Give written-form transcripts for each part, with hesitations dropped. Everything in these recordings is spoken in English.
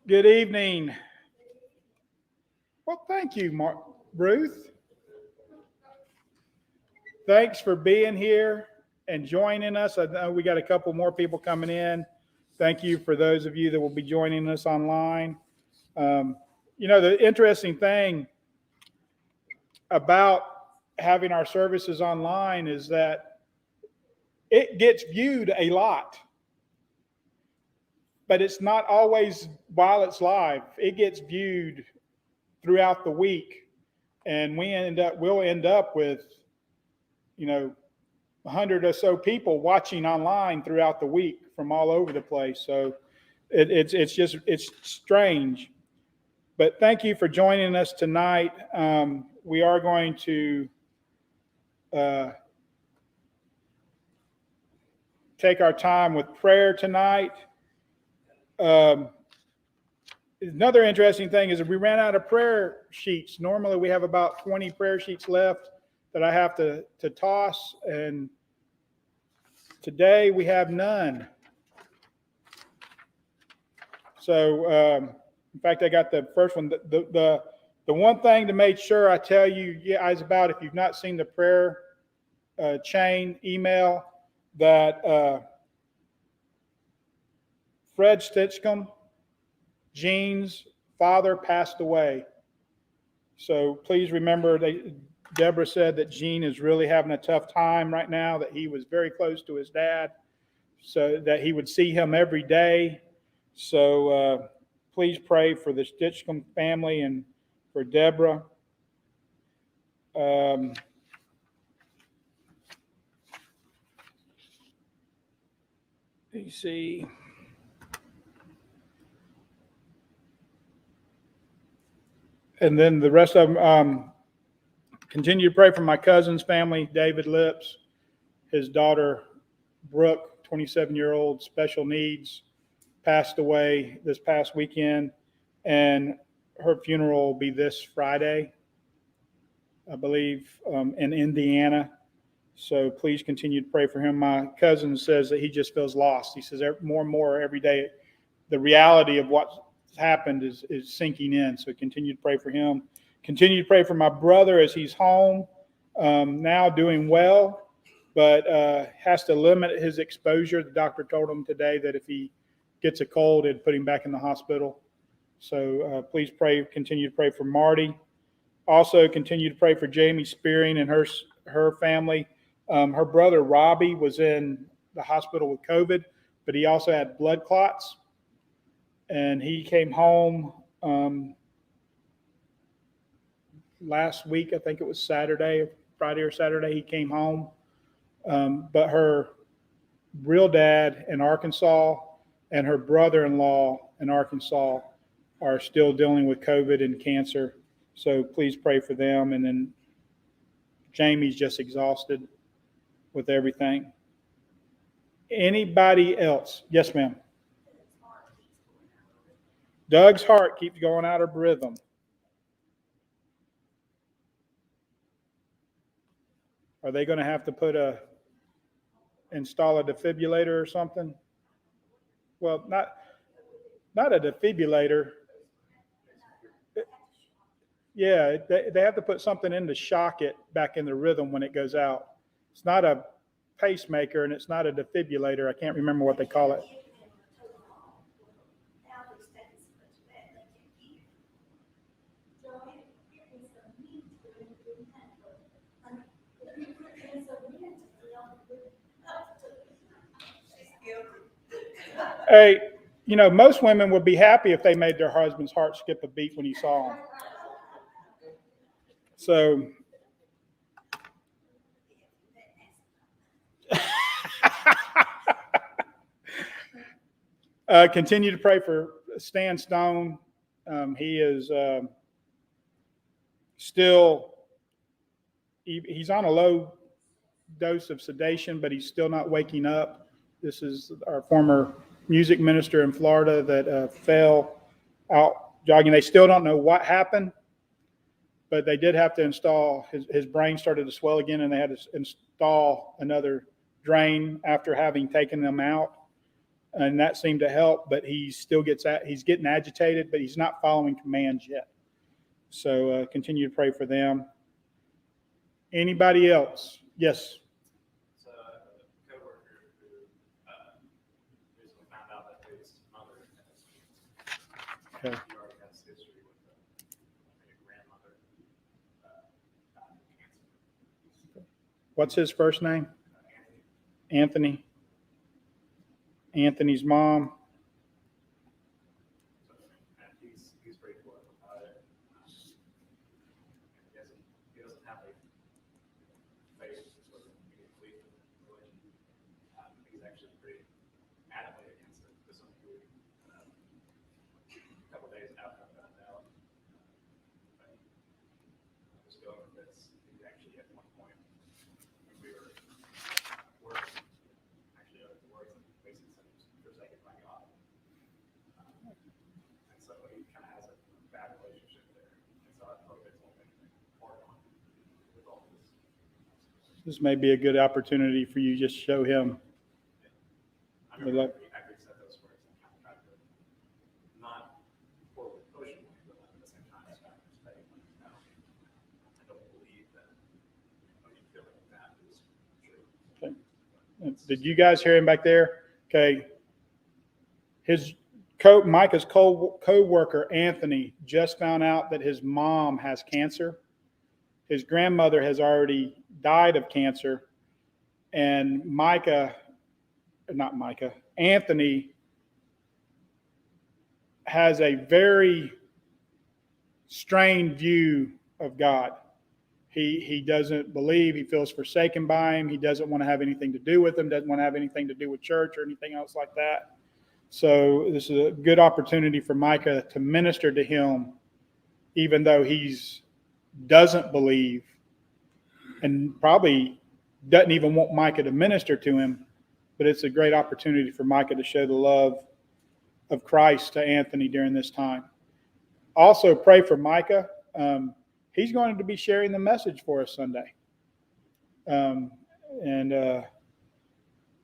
Good evening. Well, thank you, Ruth. Thanks for being here and joining us. I know we got a couple more people coming in. Thank you for those of you that will be joining us online. The interesting thing about having our services online is that it gets viewed a lot, but it's not always while it's live. It gets viewed throughout the week, and we'll end up with 100 or so people watching online throughout the week from all over the place. So it's strange. But thank you for joining us tonight. We are going to take our time with prayer tonight. Another interesting thing is that we ran out of prayer sheets. Normally we have about 20 prayer sheets left that I have to toss, and today we have none. So, in fact, I got the first one. The one thing to make sure I tell you guys about, if you've not seen the prayer chain email, that Fred Stitchcomb, Jean's father, passed away. So please remember, Deborah said that Jean is really having a tough time right now, that he was very close to his dad, so that he would see him every day. So please pray for the Stitchcomb family and for Deborah. Let me see. And then the rest of them, continue to pray for my cousin's family, David Lips, his daughter, Brooke, 27-year-old, special needs, passed away this past weekend, and her funeral will be this Friday, I believe, in Indiana. So please continue to pray for him. My cousin says that he just feels lost. He says more and more every day, the reality of what's happened is sinking in. So continue to pray for him. Continue to pray for my brother as he's home, now doing well, but has to limit his exposure. The doctor told him today that if he gets a cold, it'd put him back in the hospital. So please continue to pray for Marty. Also continue to pray for Jamie Spearing and her family. Her brother Robbie was in the hospital with COVID, but he also had blood clots, and he came home last week. I think it was Friday or Saturday. He came home, but her real dad in Arkansas and her brother-in-law in Arkansas are still dealing with COVID and cancer. So please pray for them. And then Jamie's just exhausted with everything. Anybody else? Yes, ma'am. Doug's heart keeps going out of rhythm. Are they going to have to install a defibrillator or something? Well, not a defibrillator. Yeah, they have to put something in to shock it back in the rhythm when it goes out. It's not a pacemaker and it's not a defibrillator. I can't remember what they call it. Hey, most women would be happy if they made their husband's heart skip a beat when he saw them. So, continue to pray for Stan Stone. He is he's on a low dose of sedation, but he's still not waking up. This is our former music minister in Florida that fell out jogging. They still don't know what happened, but they did have to install, his brain started to swell again, and they had to install another drain after having taken them out. and that seemed to help, but he's getting agitated, but he's not following commands yet. So continue to pray for them. Anybody else? Yes. So I have a coworker who recently found out that his mother has cancer. Okay. He already has history with a grandmother dying of cancer. What's his first name? Anthony. Anthony's mom. And he's pretty close about it. He doesn't have a face sort of immediately religion. He's actually pretty adamantly against it to some degree. A couple days after I found out, I was going with this. He actually at one point when we were working, actually out of the words, and basically said he was forsaken by God. And so he kind of has a bad relationship there. And so I thought it's only hard on with all this. This may be a good opportunity for you just show him. I remember after he said those words, I kind of tried to not forward push him, but at the same time, it's kind of respect. No, I don't believe that what you feel like that is true. Okay. Did you guys hear him back there? Okay. Micah's co-worker, Anthony, just found out that his mom has cancer. His grandmother has already died of cancer. And Anthony has a very strained view of God. He doesn't believe, he feels forsaken by him. He doesn't want to have anything to do with him, doesn't want to have anything to do with church or anything else like that. So this is a good opportunity for Micah to minister to him, even though he's doesn't believe and probably doesn't even want Micah to minister to him. But it's a great opportunity for Micah to show the love of Christ to Anthony during this time. Also pray for Micah. He's going to be sharing the message for us Sunday.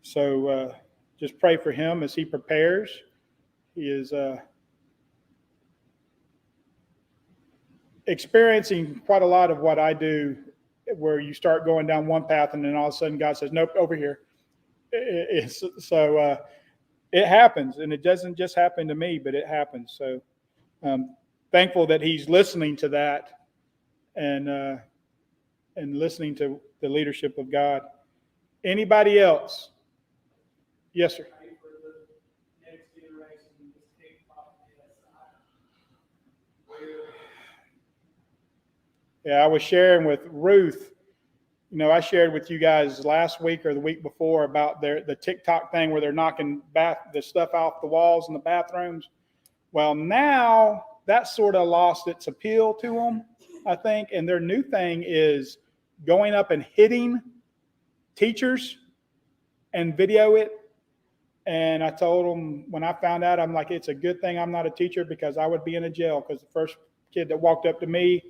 So just pray for him as he prepares. He is experiencing quite a lot of what I do, where you start going down one path and then all of a sudden God says, nope, over here. It happens, and it doesn't just happen to me, but it happens. So thankful that he's listening to that and listening to the leadership of God. Anybody else? Yes, sir. Yeah, I was sharing with Ruth. You know, I shared with you guys last week or the week before about the TikTok thing where they're knocking the stuff off the walls in the bathrooms. Well, now that sort of lost its appeal to them, I think. And their new thing is going up and hitting teachers and video it. And I told them when I found out, I'm like, it's a good thing I'm not a teacher because I would be in a jail, because the first kid that walked up to me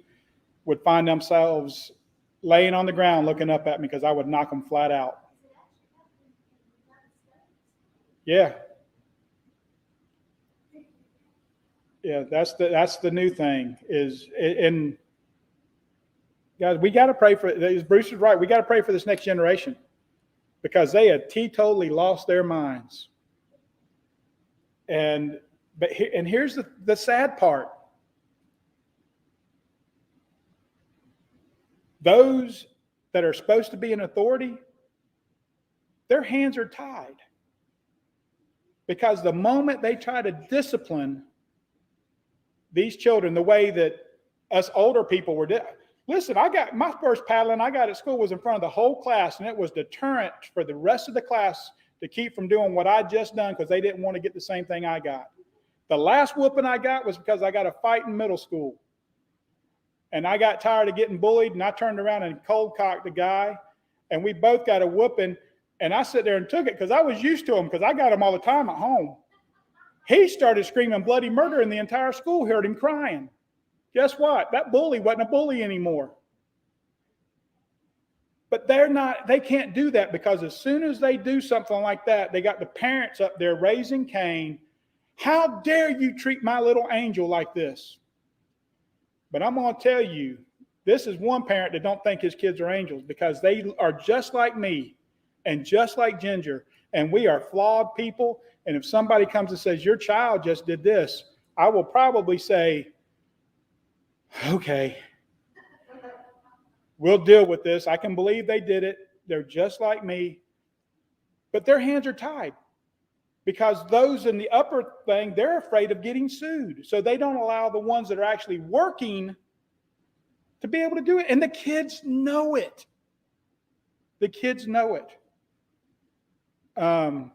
would find themselves laying on the ground looking up at me because I would knock them flat out. Yeah. Yeah, that's the new thing is, and guys, we got to pray for, Bruce is right, we got to pray for this next generation because they have teetotally lost their minds. And here's the sad part. Those that are supposed to be in authority, their hands are tied. Because the moment they try to discipline these children the way that us older people were doing. Listen, I got my first paddling I got at school was in front of the whole class, and it was deterrent for the rest of the class to keep from doing what I just done because they didn't want to get the same thing I got. The last whooping I got was because I got a fight in middle school. And I got tired of getting bullied, and I turned around and cold cocked the guy, and we both got a whooping. And I sat there and took it because I was used to him because I got him all the time at home. He started screaming bloody murder, and the entire school heard him crying. Guess what? That bully wasn't a bully anymore. But they can't do that, because as soon as they do something like that, they got the parents up there raising Cain. How dare you treat my little angel like this? But I'm going to tell you, this is one parent that don't think his kids are angels, because they are just like me and just like Ginger, and we are flawed people. And if somebody comes and says, your child just did this, I will probably say, okay, we'll deal with this. I can believe they did it. They're just like me. But their hands are tied, because those in the upper thing, they're afraid of getting sued. So they don't allow the ones that are actually working to be able to do it. And the kids know it. The kids know it. Well,